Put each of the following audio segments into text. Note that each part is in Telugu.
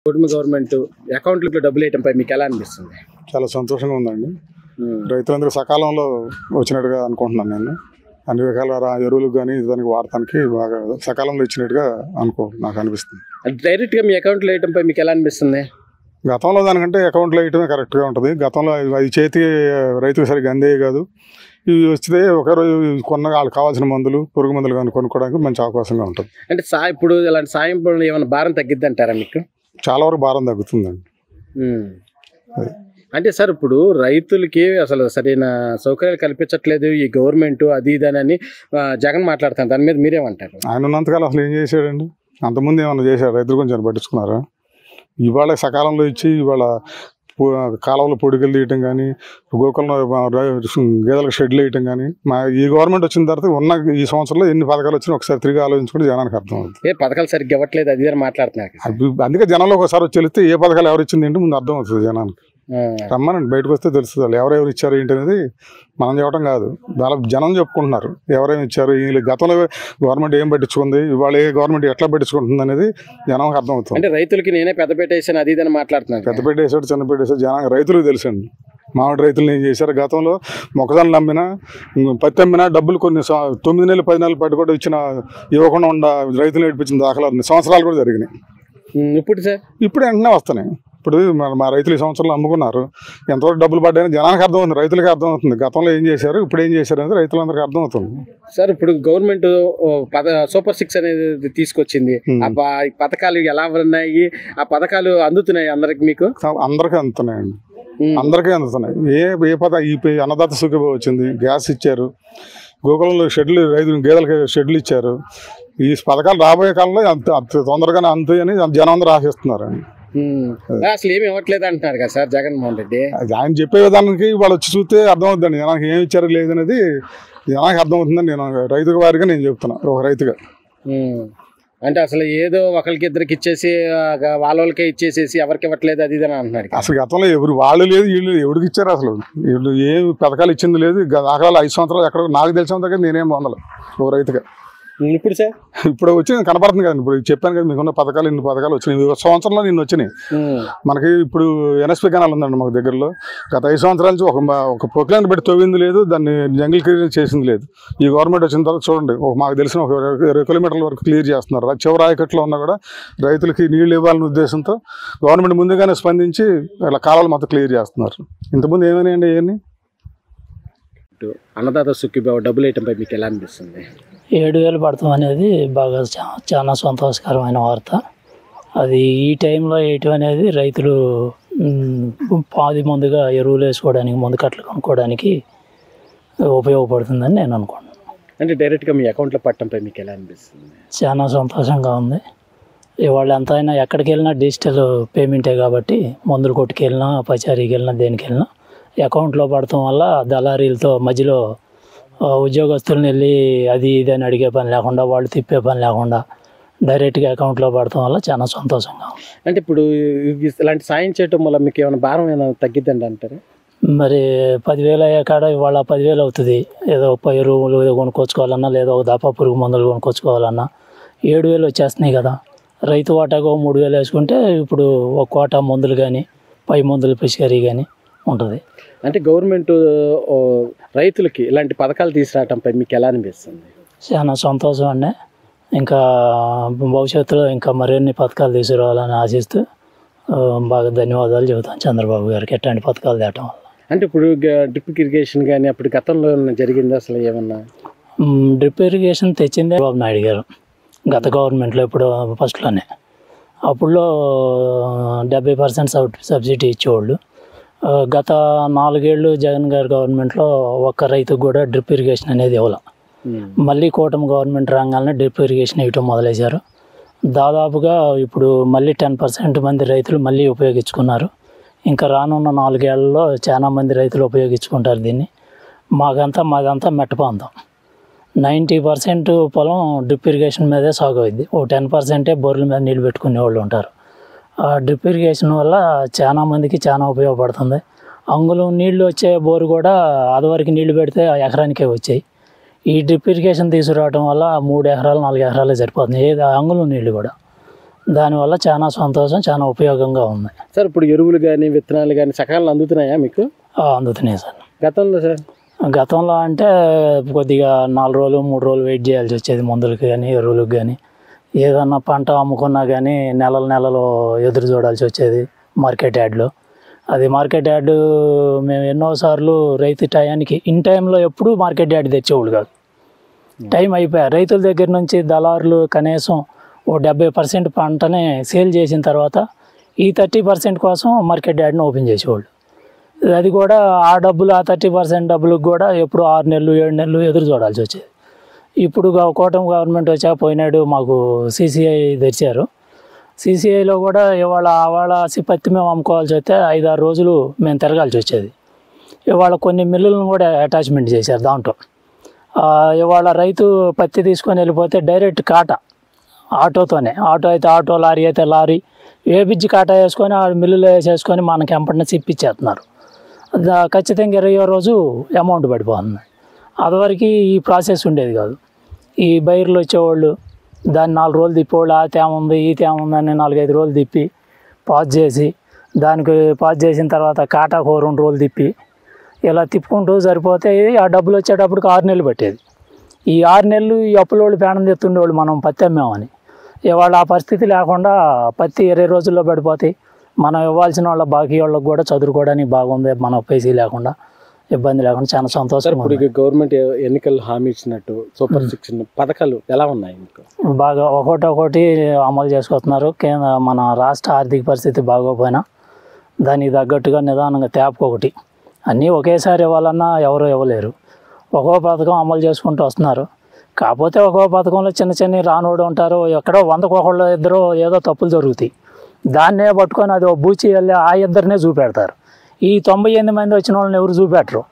కుటుంబ గవర్నమెంట్ అకౌంట్లకు డబ్బులు వేయటంపై మీకు ఎలా అనిపిస్తుంది? చాలా సంతోషంగా ఉందండి. రైతులందరూ సకాలంలో వచ్చినట్టుగా అనుకుంటున్నాను నేను. అన్ని రకాల ఎరువులకు కానీ దానికి వాడటానికి బాగా సకాలంలో ఇచ్చినట్టుగా నాకు అనిపిస్తుంది. డైరెక్ట్గా మీ అకౌంట్లో వేయటంపై మీకు ఎలా అనిపిస్తుంది? గతంలో దానికంటే అకౌంట్లో వేయటమే కరెక్ట్గా ఉంటుంది. గతంలో అది చేతి రైతుకు సరిగ్గా అందే కాదు. ఇవి వస్తే ఒకరోజు వాళ్ళకి కావాల్సిన మందులు, పురుగు మందులు కానీ కొనుక్కోవడానికి మంచి అవకాశంగా ఉంటుంది. అంటే ఇప్పుడు ఇలాంటి సాయం ఏమైనా భారం తగ్గిద్ది అంటారా మీకు? చాలా వరకు భారం తగ్గుతుందండి. అంటే సార్ ఇప్పుడు రైతులకి అసలు సరైన సౌకర్యాలు కల్పించట్లేదు ఈ గవర్నమెంట్, అది ఇదని జగన్ మాట్లాడుతాను. దాని మీద మీరేమంటారు? ఆయన ఉన్నంతకాలం అసలు ఏం చేశాడండి? అంతకుముందు ఏమన్నా చేశారు? రైతులు కొంచెం పట్టించుకున్నారా? ఇవాళ సకాలంలో ఇచ్చి ఇవాళ కాలువలు పొడిగలు తీయటం కానీ, గోకులను గేదెలకు షెడ్లు వేయటం కానీ, ఈ గవర్నమెంట్ వచ్చిన తర్వాత ఉన్న ఈ సంవత్సరంలో ఎన్ని పథకాలు వచ్చినా ఒకసారి తిరిగి ఆలోచించుకుంటే జనానికి అర్థం అవుతుంది. ఏ పథకాలు సరిగ్గా ఇవ్వట్లేదు అది మాట్లాడుతున్నారు. అందుకే జనంలో ఒకసారి వచ్చి వెళితే ఏ పథకాలు ఎవరు ఇచ్చింది ఏంటి ముందు అర్థం అవుతుంది జనానికి. రమ్మనండి, బయటకు వస్తే తెలుస్తుంది వాళ్ళు ఎవరెవరు ఇచ్చారు ఏంటి అనేది. మనం చెప్పడం కాదు, వాళ్ళ జనం చెప్పుకుంటున్నారు ఎవరేమి ఇచ్చారు. వీళ్ళు గతంలో గవర్నమెంట్ ఏం పట్టించుకుంది, ఇవాళ ఏ గవర్నమెంట్ ఎట్లా పట్టించుకుంటుంది అనేది జనానికి అర్థం అవుతుంది. అంటే రైతులకి నేనే పెద్దపేట వేసాను అది ఇదని మాట్లాడుతున్నాను. పెద్దపేట వేసాడు, చిన్నపేట వేసాడు, జనానికి రైతులకు తెలుసండి. మామిడి రైతులు ఏం చేశారు? గతంలో మొక్కజొన్నలు అమ్మినా, పత్తి అమ్మినా డబ్బులు కొన్ని 9 నెలలు 10 నెలలు పట్టి కూడా ఇవ్వకుండా రైతులు నేర్పించిన దాఖలాలు సంవత్సరాలు కూడా జరిగినాయి. ఇప్పుడు సార్ ఇప్పుడు వెంటనే వస్తున్నాయి. ఇప్పుడు మా రైతులు ఈ సంవత్సరంలో అమ్ముకున్నారు, ఎంతవరకు డబ్బులు పడ్డాయని జనానికి అర్థం అవుతుంది, రైతులకి అర్థం అవుతుంది. గతంలో ఏం చేశారు, ఇప్పుడు ఏం చేశారు అనేది రైతులందరికీ అర్థం అవుతుంది. సార్ ఇప్పుడు గవర్నమెంట్ సూపర్ 6 అనేది తీసుకొచ్చింది. ఆ పథకాలు ఎలా ఉన్నాయి? ఆ పథకాలు అందుతున్నాయి అందరికి? మీకు అందరికీ అందుతున్నాయండి, అందరికీ అందుతున్నాయి. ఏ అన్నదాత సుఖీభావ వచ్చింది, గ్యాస్ ఇచ్చారు, గోకులంలో షెడ్లు, గేదెలకి షెడ్లు ఇచ్చారు. ఈ పథకాలు రాబోయే కాలంలో అంత తొందరగానే అందుతాయని జనం అందరూ ఆశిస్తున్నారండి. అసలు ఏమి ఇవ్వట్లేదు అంటున్నారు కదా సార్ జగన్మోహన్ రెడ్డి. ఆయన చెప్పే విధానానికి వాళ్ళు వచ్చి చూస్తే అర్థం అవుతుందండి జనానికి ఏమి ఇచ్చారు లేదనేది జనానికి అర్థం అవుతుందని నేను రైతు వారిగా నేను చెప్తున్నా, ఒక రైతుగా. అంటే అసలు ఏదో ఒకరికి ఇద్దరికి ఇచ్చేసి వాళ్ళకే ఇచ్చేసేసి ఎవరికి ఇవ్వట్లేదు అది ఇదని అంటున్నారు. అసలు గతంలో ఎవరు వాళ్ళు లేదు వీళ్ళు ఎవరికి ఇచ్చారు? అసలు వీళ్ళు ఏ పథకాలు ఇచ్చింది లేదు. దాఖలాలు 5 సంవత్సరాలు ఎక్కడ నాకు తెలిసిన దగ్గర నేనేం పొందలు ఒక రైతుగా. ఇప్పుడు సార్ ఇప్పుడు వచ్చి కనపడుతుంది కదండి. ఇప్పుడు చెప్పాను కదా మీకున్న పథకాలు, ఇన్ని పథకాలు వచ్చినాయి సంవత్సరంలో నిన్ను వచ్చినాయి. మనకి ఇప్పుడు ఎన్ఎస్పీ కెనాల్ ఉందండి మాకు దగ్గరలో. గత 5 సంవత్సరాల నుంచి ఒక పొక్లైన్ పెట్టి తవ్వింది లేదు, దాన్ని జంగిల్ క్లియర్ చేసింది లేదు. ఈ గవర్నమెంట్ వచ్చిన తర్వాత చూడండి, మాకు తెలిసిన ఒక 20 కిలోమీటర్ల వరకు క్లియర్ చేస్తున్నారు. చివరి ఆయకట్లో ఉన్నా కూడా రైతులకి నీళ్లు ఇవ్వాలనే ఉద్దేశంతో గవర్నమెంట్ ముందుగానే స్పందించి ఇలా కాలాలు మొత్తం క్లియర్ చేస్తున్నారు. ఇంతకుముందు ఏమైనాయండి అవన్నీ? అన్నదాత సుఖీభావ డబ్బులు వేయటంపై మీకు ఎలా అనిపిస్తుంది? 7,000 పడతాం అనేది బాగా చాలా సంతోషకరమైన వార్త. అది ఈ టైంలో వేయటం అనేది రైతులు ముందుగా ఎరువులు వేసుకోవడానికి, మందు కట్టలు కొనుక్కోవడానికి ఉపయోగపడుతుందని నేను అనుకుంటున్నాను. అంటే డైరెక్ట్గా మీ అకౌంట్లో పట్టడంపై మీకు ఎలా అనిపిస్తుంది? చాలా సంతోషంగా ఉంది. ఇవాళ ఎంతైనా ఎక్కడికి వెళ్ళినా డిజిటల్ పేమెంటే కాబట్టి మందులు కొట్టుకు వెళ్ళినా, పచారీకి వెళ్ళినా, దేనికి వెళ్ళినా అకౌంట్లో పడటం వల్ల దళారీలతో మధ్యలో ఉద్యోగస్తులను వెళ్ళి అది ఇది అని అడిగే పని లేకుండా, వాళ్ళు తిప్పే పని లేకుండా డైరెక్ట్గా అకౌంట్లో పడటం వల్ల చాలా సంతోషంగా ఉంది. అంటే ఇప్పుడు ఇలాంటి సాయం చేయటం వల్ల మీకు ఏమైనా భారం ఏమైనా తగ్గిద్దండి అంటారు? మరి 10,000 అయ్యే కాడ ఇవాళ 10,000 అవుతుంది. ఏదో ఎరువులు ఏదో కొనుక్కొచ్చుకోవాలన్నా, లేదా ఒక దప్ప పురుగు మందులు కొనుక్కొచ్చుకోవాలన్నా 7,000 వచ్చేస్తున్నాయి కదా. రైతు వాటాకు 3,000 వేసుకుంటే ఇప్పుడు ఒక కోట మందులు కానీ, పై మందులు పిచికారీ కానీ ఉంటుంది. అంటే గవర్నమెంట్ రైతులకి ఇలాంటి పథకాలు తీసుకురావటంపై మీకు ఎలా అనిపిస్తుంది? చాలా సంతోషం అండి. ఇంకా భవిష్యత్తులో ఇంకా మరిన్ని పథకాలు తీసుకురావాలని ఆశిస్తూ బాగా ధన్యవాదాలు చెబుతాను చంద్రబాబు గారికి ఎట్లాంటి పథకాలు తేవటం వల్ల. అంటే ఇప్పుడు డ్రిప్ ఇరిగేషన్ కానీ అప్పుడు గతంలో జరిగింది అసలు ఏమన్నా? డ్రిప్ ఇరిగేషన్ తెచ్చిందే బాబు నాయుడు గారు గత గవర్నమెంట్లో, ఇప్పుడు ఫస్ట్లోనే. అప్పుడులో 70% సబ్సిడీ ఇచ్చేవాళ్ళు. గత 4 ఏళ్ళు జగన్ గారి గవర్నమెంట్లో ఒక్క రైతుకు కూడా డ్రిప్ ఇరిగేషన్ అనేది ఇవ్వాలి. మళ్ళీ కూటమి గవర్నమెంట్ రాగానే డ్రిప్ ఇరిగేషన్ ఇవ్వటం మొదలేశారు. దాదాపుగా ఇప్పుడు మళ్ళీ 10% మంది రైతులు మళ్ళీ ఉపయోగించుకున్నారు. ఇంకా రానున్న 4 ఏళ్లలో చాలా మంది రైతులు ఉపయోగించుకుంటారు దీన్ని. మాదంతా మెట్ట ప్రాంతం. 90% పొలం డ్రిప్ ఇరిగేషన్ మీదే సాగు అయింది. ఓ 10% బోర్ల మీద నీళ్ళు పెట్టుకునే వాళ్ళు ఉంటారు. ఆ డ్రిప్ ఇరిగేషన్ వల్ల చాలా మందికి చాలా ఉపయోగపడుతుంది. అంగుళం నీళ్లు వచ్చే బోరు కూడా అదివరకు నీళ్లు పెడితే ఎకరానికే వచ్చాయి. ఈ డ్రిప్ ఇరిగేషన్ తీసుకురావడం వల్ల 3 ఎకరాలు 4 ఎకరాలే సరిపోతుంది. ఏది అంగుళం నీళ్ళు కూడా దానివల్ల చాలా సంతోషం, చాలా ఉపయోగంగా ఉంది. సార్ ఇప్పుడు ఎరువులు కానీ విత్తనాలు కానీ సకాలంలో అందుతున్నాయా మీకు? అందుతున్నాయి సార్. గతంలో సార్? గతంలో అంటే కొద్దిగా 4 రోజులు 3 రోజులు వెయిట్ చేయాల్సి వచ్చేది మందులకి కానీ ఎరువులకు కానీ. ఏదన్నా పంట అమ్ముకున్నా కానీ నెలలు ఎదురు చూడాల్సి వచ్చేది మార్కెట్ యార్డ్లో. అది మార్కెట్ యార్డు మేము ఎన్నోసార్లు రైతు టయానికి ఇన్ టైంలో ఎప్పుడూ మార్కెట్ యార్డ్ తెచ్చేవాళ్ళు కాదు. టైం అయిపోయా రైతుల దగ్గర నుంచి దళారులు కనీసం 70% పంటనే సేల్ చేసిన తర్వాత ఈ 30% కోసం మార్కెట్ యార్డ్ని ఓపెన్ చేసేవాళ్ళు. అది కూడా ఆ 30% డబ్బులకు కూడా ఎప్పుడు 6 నెలలు 7 నెలలు ఎదురు చూడాల్సి వచ్చేది. ఇప్పుడు కూటమి గవర్నమెంట్ వచ్చాక పోయినాడు మాకు CCI తెరిచారు. CCIలో కూడా ఇవాళ పత్తి మేము అమ్ముకోవాల్సి వస్తే 5-6 రోజులు మేము తిరగాల్సి వచ్చేది. ఇవాళ కొన్ని మిల్లులను కూడా అటాచ్మెంట్ చేశారు దాంట్లో. ఇవాళ రైతు పత్తి తీసుకొని వెళ్ళిపోతే డైరెక్ట్ కాటా ఆటోతోనే, ఆటో అయితే ఆటో, లారీ అయితే లారీ, బిజ్జి కాటా వేసుకొని ఆ మిల్లులో వేసేసుకొని మనకి ఎంపటిన చిప్పిచ్చేస్తున్నారు. ఖచ్చితంగా 20వ రోజు అమౌంట్ పడిపోతుంది. అదివరకు ఈ ప్రాసెస్ ఉండేది కాదు. ఈ బైర్లు వచ్చేవాళ్ళు దాన్ని 4 రోజులు తిప్పేవాళ్ళు. ఆ తేమ ఉంది ఈ తేమ ఉందని 4-5 రోజులు తిప్పి పాజ్ చేసి, దానికి పాజ్ చేసిన తర్వాత కాటాకు 2 రోజులు తిప్పి ఇలా తిప్పుకుంటూ సరిపోతే ఆ డబ్బులు వచ్చేటప్పటికి 6 నెలలు పట్టేది. ఈ 6 నెలలు ఈ అప్పులోళ్ళు పేడం తెస్తుండేవాళ్ళు మనం పత్తి అమ్మామని. ఇవాళ ఆ పరిస్థితి లేకుండా పత్తి 20 రోజుల్లో పడిపోతాయి. మనం ఇవ్వాల్సిన వాళ్ళ బాకీ వాళ్ళకి కూడా చదువుకోవడానికి బాగుంది, మన పైసీ లేకుండా ఇబ్బంది లేకుండా చాలా సంతోషం. ఇప్పుడు గవర్నమెంట్ ఎన్నికలు హామీ ఇచ్చినట్టు సూపర్ 6 పథకాలు ఎలా ఉన్నాయి మీకు? బాగా ఒకటి అమలు చేసుకుంటున్నారు. మన రాష్ట్ర ఆర్థిక పరిస్థితి బాగోపోయినా దానికి తగ్గట్టుగా నిదానంగా తేపకొకటి అన్నీ ఒకేసారి ఇవ్వాలన్నా ఎవరు ఇవ్వలేరు. ఒక్కో పథకం అమలు చేసుకుంటూ వస్తున్నారు. కాకపోతే ఒక్కో పథకంలో చిన్న రానోడు ఉంటారు. ఎక్కడో 100కు 1 ఏదో తప్పులు జరుగుతాయి. దాన్నే పట్టుకొని అది బూచి వెళ్ళి ఆ ఇద్దరినే చూపెడతారు. ఈ 98 మంది వచ్చిన వాళ్ళని ఎవరు చూపెట్టరు.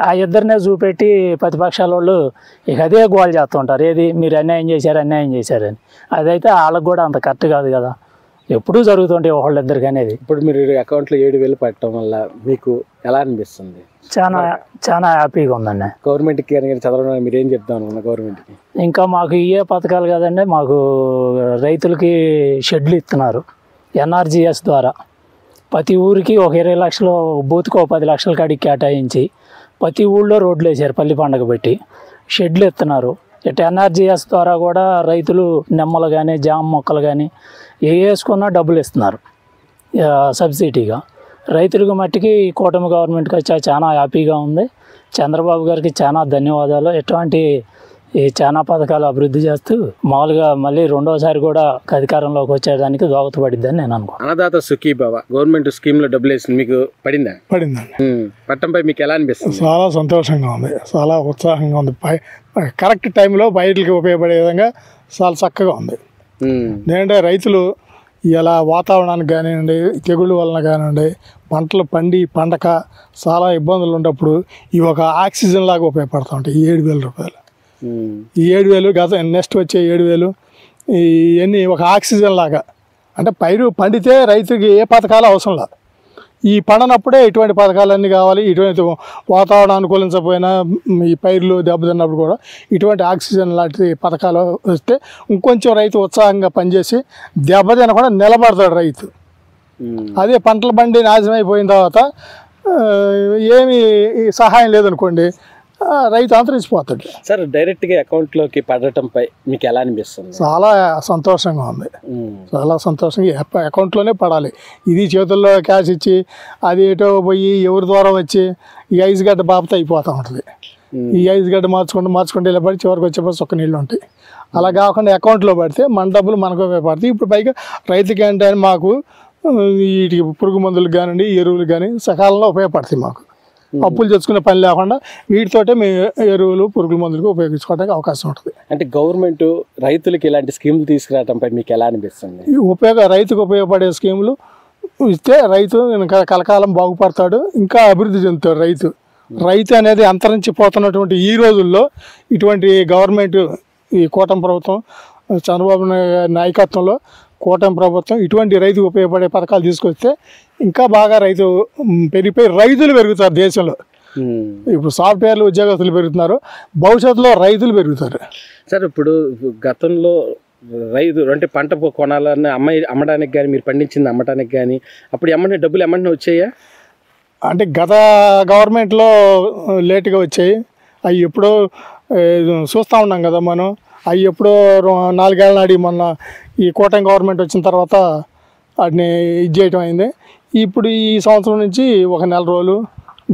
ఆ ఇద్దరినే చూపెట్టి ప్రతిపక్షాల వాళ్ళు ఇక అదే గోల్ చేస్తుంటారు. ఏది మీరు అన్యాయం చేశారని. అదైతే వాళ్ళకు కూడా అంత కరెక్ట్ కాదు కదా. ఎప్పుడూ జరుగుతుంటాయి ఒకళ్ళిద్దరికి అనేది. ఇప్పుడు మీరు అకౌంట్లో 7,000 పెట్టడం వల్ల మీకు ఎలా అనిపిస్తుంది? చాలా హ్యాపీగా ఉందండి. గవర్నమెంట్కి చదవడం మీరు ఏం చెప్తాం అనుకున్నా గవర్నమెంట్కి? ఇంకా మాకు ఇవే పథకాలు కదండి, మాకు రైతులకి షెడ్లు ఇస్తున్నారు NRGS ద్వారా. ప్రతి ఊరికి ఒక 20 లక్షలు, బూత్కి 10 లక్షల కాడికి కేటాయించి ప్రతి ఊళ్ళో రోడ్లు వేసారు. పల్లి పండగ పెట్టి షెడ్లు ఇస్తున్నారు. ఇటు NRGS ద్వారా కూడా రైతులు నెమ్మలు కానీ జామ మొక్కలు కానీ ఏ వేసుకున్నా డబ్బులు ఇస్తున్నారు సబ్సిడీగా. రైతులకు మట్టికి కూటమి గవర్నమెంట్కి వచ్చా చాలా హ్యాపీగా ఉంది. చంద్రబాబు గారికి చాలా ధన్యవాదాలు. ఎటువంటి ఈ చాలా పథకాలు అభివృద్ధి చేస్తూ మామూలుగా మళ్ళీ రెండోసారి కూడా అధికారంలోకి వచ్చేదానికి దోహదపడిద్దని నేను అనుకుంటున్నాను. అన్నదాత సుఖీభవ గవర్నమెంట్ స్కీమ్లో డబ్బులు వేసింది, మీకు పడిందా? పడిందండి. పట్టంపై మీకు ఎలా అనిపిస్తుంది? చాలా సంతోషంగా ఉంది, చాలా ఉత్సాహంగా ఉంది. కరెక్ట్ టైంలో బయటకి ఉపయోగపడే విధంగా చాలా చక్కగా ఉంది. ఎందుకంటే రైతులు ఇలా వాతావరణానికి కానివ్వండి, తెగుళ్ళ వలన కానివ్వండి, పంటలు పండక చాలా ఇబ్బందులు ఉన్నప్పుడు ఇవి ఒక ఆక్సిజన్ లాగా ఉపయోగపడుతూ ఉంటాయి. ఈ 7,000 రూపాయలు, ఈ 7,000 నెక్స్ట్ వచ్చే 7,000 ఇవన్నీ ఒక ఆక్సిజన్ లాగా. అంటే పైరు పండితే రైతుకి ఏ పథకాలు అవసరం లేదు. ఈ పండనప్పుడే ఇటువంటి పథకాలన్నీ కావాలి. ఇటువంటి వాతావరణం అనుకూలించకపోయినా ఈ పైర్లు దెబ్బతిన్నప్పుడు కూడా ఇటువంటి ఆక్సిజన్ లాంటి పథకాలు వస్తే ఇంకొంచెం రైతు ఉత్సాహంగా పనిచేసి దెబ్బతినకుండా నిలబడతాడు రైతు. అదే పంటల బండి నాశనం అయిపోయిన తర్వాత ఏమీ సహాయం లేదనుకోండి, రైతు అంతరించిపోతాడు. సార్ డైరెక్ట్గా అకౌంట్లోకి పడటంపై మీకు ఎలా అనిపిస్తుంది? చాలా సంతోషంగా ఉంది, చాలా సంతోషంగా. అకౌంట్లోనే పడాలి. ఇది చేతుల్లో క్యాష్ ఇచ్చి అది ఏటో పోయి ఎవరి ద్వారా వచ్చి ఈ ఐస్ గడ్డ బాబుతో అయిపోతూ ఉంటుంది. ఈ ఐస్ గడ్డ మార్చుకుంటూ ఇలా పడి చివరికి వచ్చేప్పుడు చొక్క నీళ్ళు ఉంటాయి. అలా కాకుండా అకౌంట్లో పడితే మన డబ్బులు మనకు ఉపయోగపడతాయి. ఇప్పుడు పైగా రైతుకి ఏంటంటే మాకు వీటికి పురుగు మందులకు కానివ్వండి, ఎరువులు కానీ సకాలంలో ఉపయోగపడతాయి. మాకు అప్పులు తెచ్చుకునే పని లేకుండా వీటితోటే మేము ఎరువులు పురుగుల మందులకు ఉపయోగించుకోవడానికి అవకాశం ఉంటుంది. అంటే గవర్నమెంట్ రైతులకు ఇలాంటి స్కీములు తీసుకురావడంపై మీకు ఎలా అనిపిస్తుంది? రైతుకు ఉపయోగపడే స్కీములు ఇస్తే రైతు ఇంకా కలకాలం బాగుపడతాడు, ఇంకా అభివృద్ధి చెందుతాడు. రైతు అనేది అంతరించిపోతున్నటువంటి ఈ రోజుల్లో ఇటువంటి గవర్నమెంట్, ఈ కూటమి ప్రభుత్వం, చంద్రబాబు నాయకత్వంలో కూటమి ప్రభుత్వం ఇటువంటి రైతుకు ఉపయోగపడే పథకాలు తీసుకొస్తే ఇంకా బాగా రైతు పెరిగిపోయి రైతులు పెరుగుతారు దేశంలో. ఇప్పుడు సాఫ్ట్వేర్లు ఉద్యోగస్తులు పెరుగుతున్నారు, భవిష్యత్తులో రైతులు పెరుగుతారు. సార్ ఇప్పుడు గతంలో రైతు అంటే పంట కొనాలన్న అమ్మడానికి కానీ మీరు పండించింది అమ్మడానికి కానీ అప్పుడు డబ్బులు ఎమ్మంటే వచ్చాయా? అంటే గత గవర్నమెంట్లో లేటుగా వచ్చాయి. అవి ఎప్పుడో చూస్తూ ఉన్నాం కదా మనం. అవి ఎప్పుడో 4 ఏళ్ళ నాడి మొన్న ఈ కూటమి గవర్నమెంట్ వచ్చిన తర్వాత వాటిని ఇది చేయటం అయింది. ఇప్పుడు ఈ సంవత్సరం నుంచి ఒక నెల రోజులు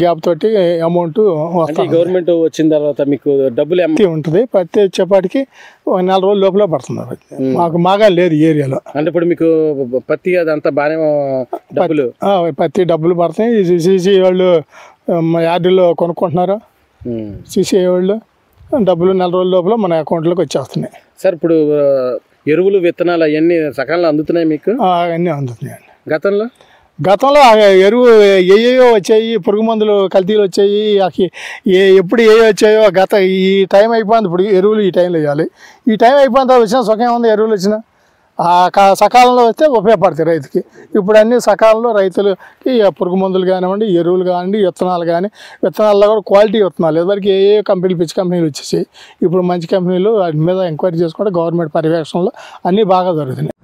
గ్యాప్ తోటి అమౌంట్ వస్తుంది. గవర్నమెంట్ వచ్చిన తర్వాత మీకు డబ్బులు ఉంటుంది. పత్తి వచ్చేపాటికి ఒక నెల రోజుల లోపల పడుతుంది. మాగా లేదు ఈ ఏరియాలో. అంటే ఇప్పుడు మీకు పత్తి అదంతా బాగానే డబ్బులు పత్తి డబ్బులు పడుతున్నాయి. సీసీ వాళ్ళు యార్డులో కొనుక్కుంటున్నారు. సీసీ వాళ్ళు డబ్బులు నెల రోజుల లోపల మన అకౌంట్లోకి వచ్చేస్తున్నాయి. సార్ ఇప్పుడు ఎరువులు విత్తనాలు అవన్నీ సకాలంలో అందుతున్నాయి మీకు? అవన్నీ అందుతున్నాయండి. గతంలో ఎరువు ఏయో వచ్చాయి, పురుగు మందులు కల్తీలు వచ్చాయి. ఎప్పుడు ఏ వచ్చాయో ఈ టైం అయిపోయింది. ఇప్పుడు ఎరువులు ఈ టైంలో వేయాలి. ఈ టైం అయిపోయిన తర్వాత వచ్చిన సుఖం ఉంది. ఎరువులు వచ్చిన సకాలంలో వస్తే ఉపయోగపడతాయి రైతుకి. ఇప్పుడు అన్ని సకాలంలో రైతులకి పురుగు మందులు కానివ్వండి, ఎరువులు కానివ్వండి, విత్తనాలు కానీ, విత్తనాల్లో కూడా క్వాలిటీ విత్తనాలు. ఇదివరకు ఏ కంపెనీలు పిచ్చి కంపెనీలు వచ్చేసాయి. ఇప్పుడు మంచి కంపెనీలు వాటి మీద ఎంక్వైరీ చేసుకుంటే గవర్నమెంట్ పర్యవేక్షణలో అన్నీ బాగా జరుగుతున్నాయి.